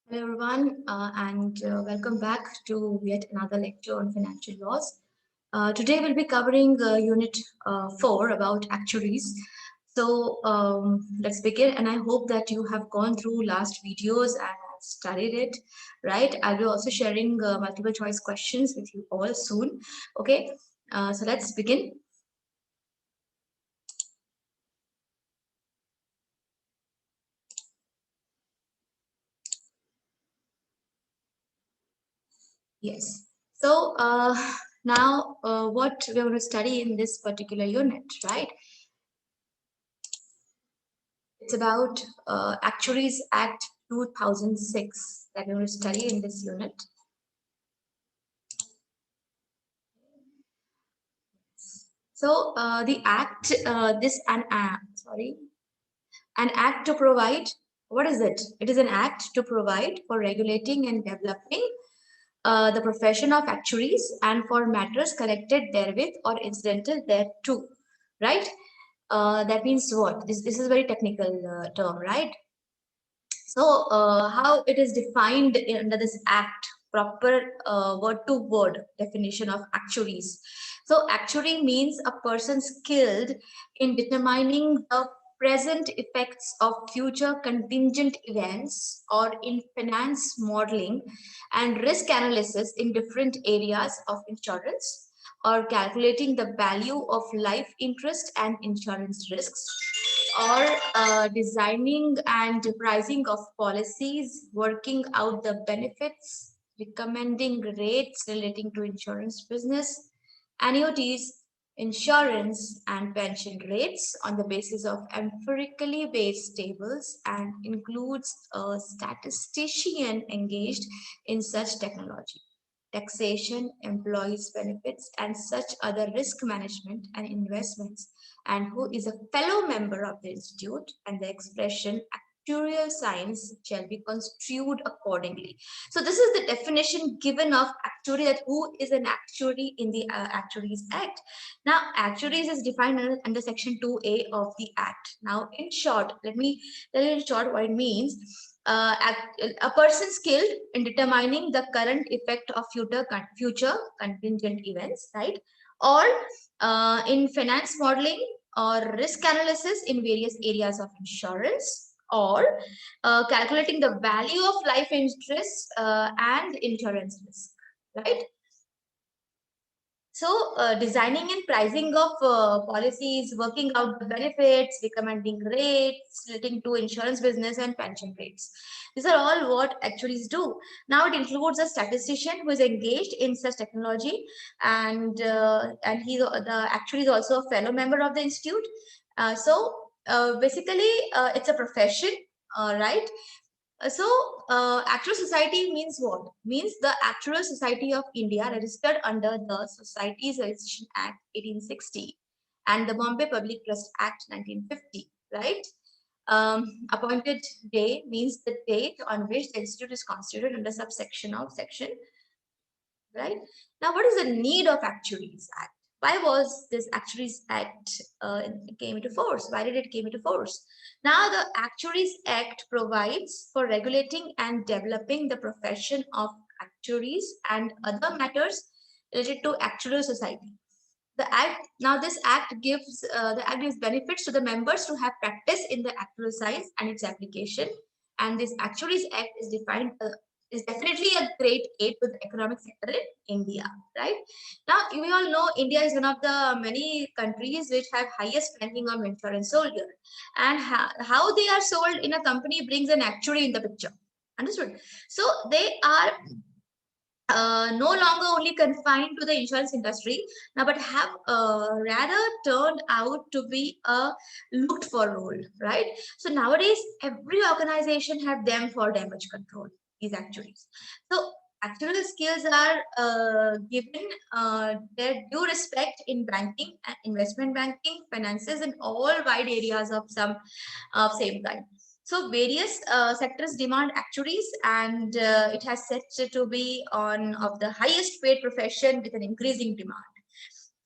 Hello everyone, and welcome back to yet another lecture on financial laws. Today we'll be covering Unit 4 about actuaries. So let's begin, and I hope that you have gone through last videos and have studied it, right? I'll be also sharing multiple choice questions with you all soon. Okay, so let's begin. Yes. So now what we're going to study in this particular unit, right? It's about Actuaries Act 2006 that we will study in this unit. So the act, an act to provide. What is it? It is an act to provide for regulating and developing the profession of actuaries and for matters connected therewith or incidental thereto. Right? That means what? This is a very technical term, right? So how it is defined under this act, proper word-to-word definition of actuaries. So actuary means a person skilled in determining the present effects of future contingent events or in finance modeling and risk analysis in different areas of insurance or calculating the value of life interest and insurance risks or designing and pricing of policies, working out the benefits, recommending rates relating to insurance business, annuities, insurance, and pension rates on the basis of empirically based tables and includes a statistician engaged in such technology, taxation, employees' benefits, and such other risk management and investments, and who is a fellow member of the institute, and the expression actuarial science shall be construed accordingly. So this is the definition given of actuary, that who is an actuary in the Actuaries Act. Now, actuaries is defined under section 2A of the Act. Now, in short, let me tell you in short what it means. A person skilled in determining the current effect of future contingent events, right? Or in finance modeling or risk analysis in various areas of insurance, or calculating the value of life interest and insurance risk, right? So designing and pricing of policies, working out the benefits, recommending rates relating to insurance business and pension rates. These are all what actuaries do. Now it includes a statistician who is engaged in such technology, and the actuary is also a fellow member of the institute. Basically, it's a profession, right? Actual society means what? Means the Actual Society of India registered under the Societies Registration Act 1860 and the Bombay Public Trust Act 1950, right? Appointed day means the date on which the institute is constituted under subsection of section, right? Now, what is the need of Actuaries Act? Why was this Actuaries Act came into force? Why did it came into force? Now, the Actuaries Act provides for regulating and developing the profession of actuaries and other matters related to actuarial society. This act gives benefits to the members to have practice in the actuarial science and its application. And this Actuaries Act is defined is definitely a great aid to the economic sector in India, right? Now, we all know India is one of the many countries which have highest ranking of insurance sold here. And how they are sold in a company brings an actuary in the picture. Understood? So they are no longer only confined to the insurance industry now, but have rather turned out to be a looked for role, right? So nowadays, every organization have them for damage control, these actuaries. So actuarial skills are given their due respect in banking, investment banking, finances, and all wide areas of some of same kind. So various sectors demand actuaries, and it has set to be on of the highest paid profession with an increasing demand.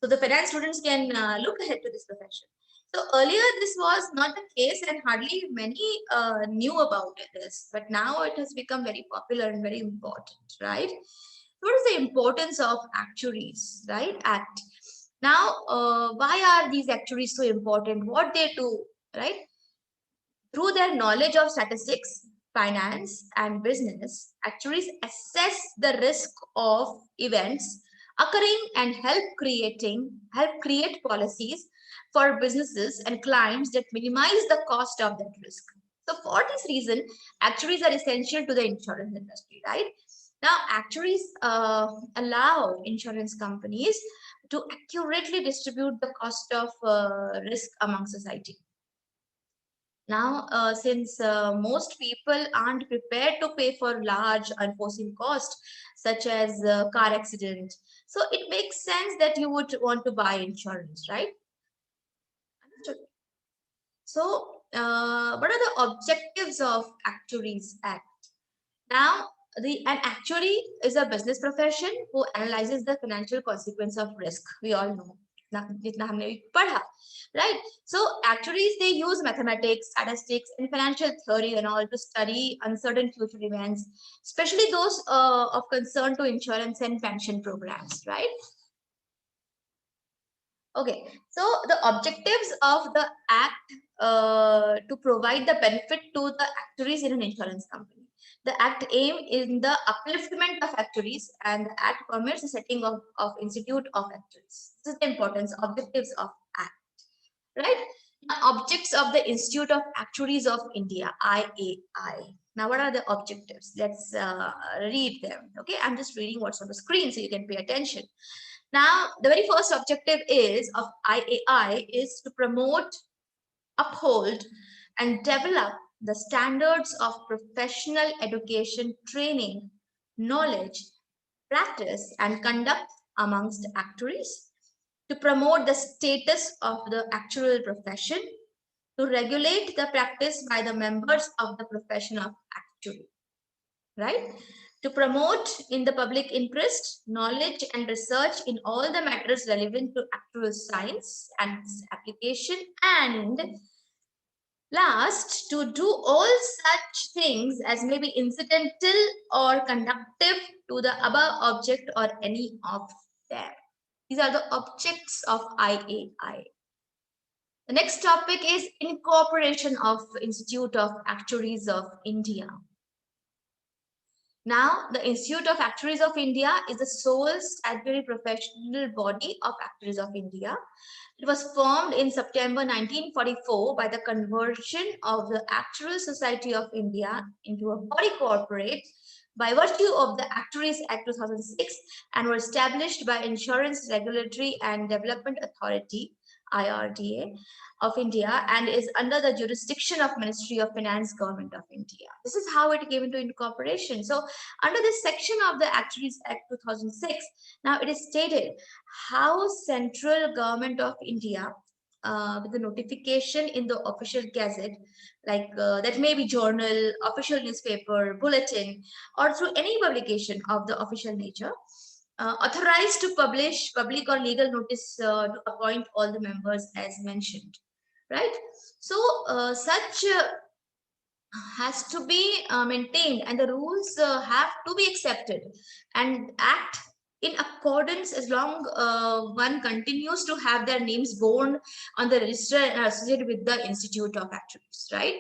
So the finance students can look ahead to this profession. So earlier this was not the case and hardly many knew about this, but now it has become very popular and very important, right? What is the importance of actuaries, right? Act. Now, why are these actuaries so important? What they do, right? Through their knowledge of statistics, finance, and business, actuaries assess the risk of events occurring and help create policies for businesses and clients that minimize the cost of that risk. So for this reason, actuaries are essential to the insurance industry, right? Now, actuaries allow insurance companies to accurately distribute the cost of risk among society. Now, since most people aren't prepared to pay for large unforeseen costs, such as car accident, so it makes sense that you would want to buy insurance, right? Understood. So, what are the objectives of Actuaries Act? Now, an actuary is a business profession who analyzes the financial consequence of risk. We all know. जितना हमने भी पढ़ा, right? So actuaries, they use mathematics, statistics, and financial theory and all to study uncertain future events, especially those of concern to insurance and pension programs, right? Okay, so the objectives of the act to provide the benefit to the actuaries in an insurance company. The act aim in the upliftment of actuaries, and the act permits the setting of institute of actuaries. This is the importance, objectives of act, right? Now, objects of the Institute of Actuaries of India, IAI. Now, what are the objectives? Let's read them. Okay, I'm just reading what's on the screen so you can pay attention. Now, the very first objective is of IAI is to promote, uphold, and develop the standards of professional education, training, knowledge, practice, and conduct amongst actuaries, to promote the status of the actuarial profession, to regulate the practice by the members of the profession of actuary, right? To promote in the public interest, knowledge and research in all the matters relevant to actuarial science and its application, and last, to do all such things as may be incidental or conductive to the above object or any of them. These are the objects of IAI. The next topic is incorporation of Institute of Actuaries of India. Now, the Institute of Actuaries of India is the sole statutory professional body of Actuaries of India. It was formed in September 1944 by the conversion of the Actuarial Society of India into a body corporate by virtue of the Actuaries Act 2006, and were established by Insurance Regulatory and Development Authority, IRDA, of India, and is under the jurisdiction of Ministry of Finance, Government of India. This is how it came into incorporation. So under this section of the Actuaries Act 2006, now it is stated how central government of India, with the notification in the official gazette, like that may be journal, official newspaper, bulletin, or through any publication of the official nature, authorized to publish public or legal notice to appoint all the members as mentioned, right? So such has to be maintained, and the rules have to be accepted and act in accordance as long one continues to have their names borne on the register and associated with the Institute of Actuaries, right?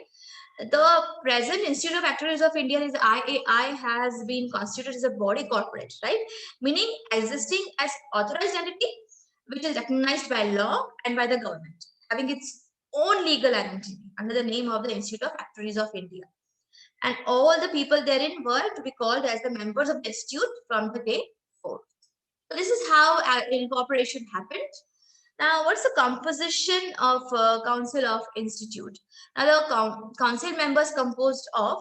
The present Institute of Actuaries of India, is IAI, has been constituted as a body corporate, right? Meaning existing as authorized entity which is recognized by law and by the government, having its own legal identity under the name of the Institute of Actuaries of India. And all the people therein were to be called as the members of the institute from the day forth. So this is how incorporation happened. Now, what's the composition of Council of Institute? Now, the council members composed of,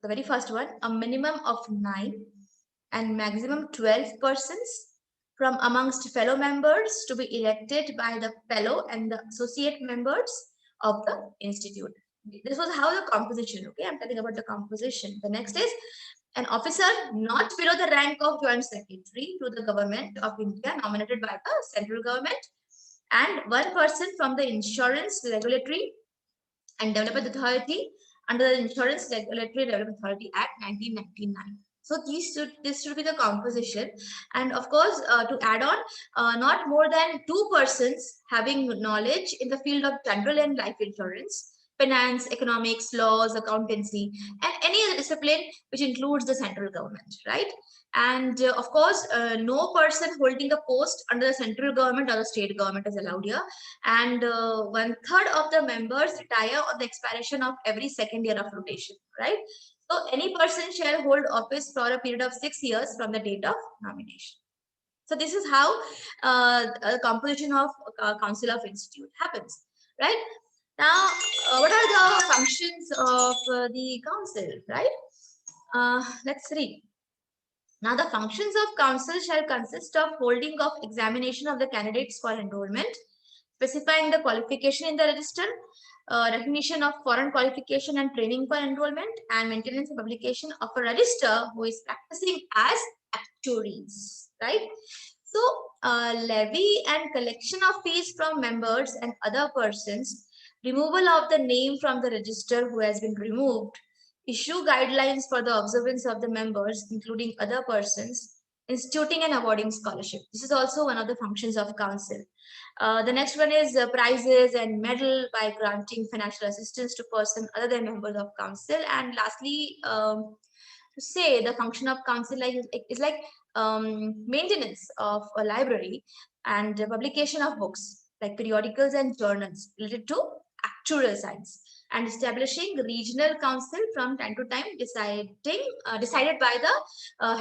the very first one, a minimum of 9 and maximum 12 persons from amongst fellow members to be elected by the fellow and the associate members of the institute. This was how the composition, okay? I'm telling about the composition. The next is an officer not below the rank of Joint Secretary to the Government of India, nominated by the central government, and one person from the Insurance Regulatory and Development Authority under the Insurance Regulatory Development Authority Act 1999. So this should be the composition, and of course, to add on, not more than 2 persons having knowledge in the field of general and life insurance, finance, economics, laws, accountancy, and any other discipline which includes the central government, right? And of course, no person holding a post under the central government or the state government is allowed here. And 1/3 of the members retire on the expiration of every second year of rotation, right? So any person shall hold office for a period of 6 years from the date of nomination. So this is how the composition of Council of Institute happens, right? Now, what are the functions of the council, right? Let's read. Now, the functions of council shall consist of holding of examination of the candidates for enrollment, specifying the qualification in the register, recognition of foreign qualification and training for enrollment, and maintenance and publication of a register who is practicing as actuaries, right? So, levy and collection of fees from members and other persons, removal of the name from the register who has been removed, issue guidelines for the observance of the members, including other persons, instituting and awarding scholarship. This is also one of the functions of council. The next one is prizes and medal by granting financial assistance to persons other than members of council. And lastly, to say the function of council is like maintenance of a library and publication of books like periodicals and journals related to actuarial science, and establishing regional council from time to time, decided by the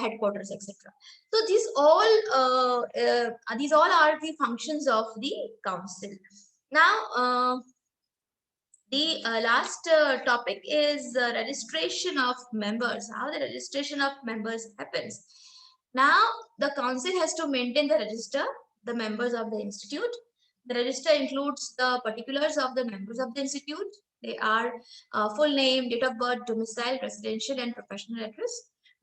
headquarters, etc. So these all are the functions of the council. Now, the last topic is registration of members, how the registration of members happens. Now, the council has to maintain the register, the members of the institute. The register includes the particulars of the members of the institute. They are full name, date of birth, domicile, residential, and professional address.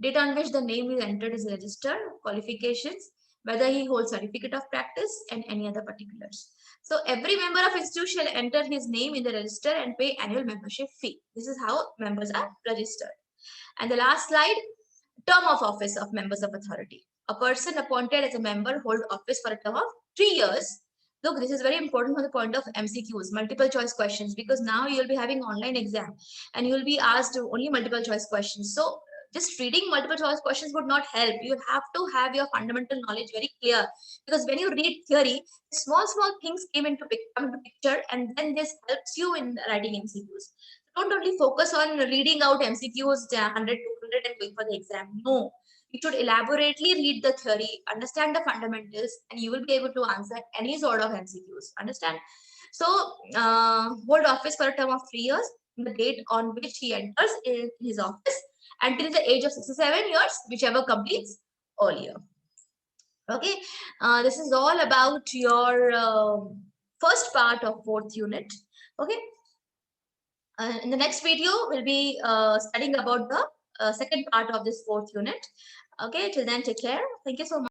Date on which the name is entered is registered, qualifications, whether he holds certificate of practice, and any other particulars. So every member of institution shall enter his name in the register and pay annual membership fee. This is how members are registered. And the last slide, term of office of members of authority. A person appointed as a member hold office for a term of 3 years. Look, this is very important from the point of MCQs, multiple choice questions, because now you'll be having online exam and you'll be asked only multiple choice questions. So just reading multiple choice questions would not help. You have to have your fundamental knowledge very clear, because when you read theory, small things come into picture, and then this helps you in writing MCQs. Don't only focus on reading out MCQs 100, 200 and going for the exam. No, you should elaborately read the theory, understand the fundamentals, and you will be able to answer any sort of MCQs. Understand? So, hold office for a term of 3 years, the date on which he enters in his office, until the age of 67 years, whichever completes earlier. Okay, this is all about your first part of 4th unit. Okay. In the next video, we'll be studying about the second part of this 4th unit. Okay, till then, take care. Thank you so much.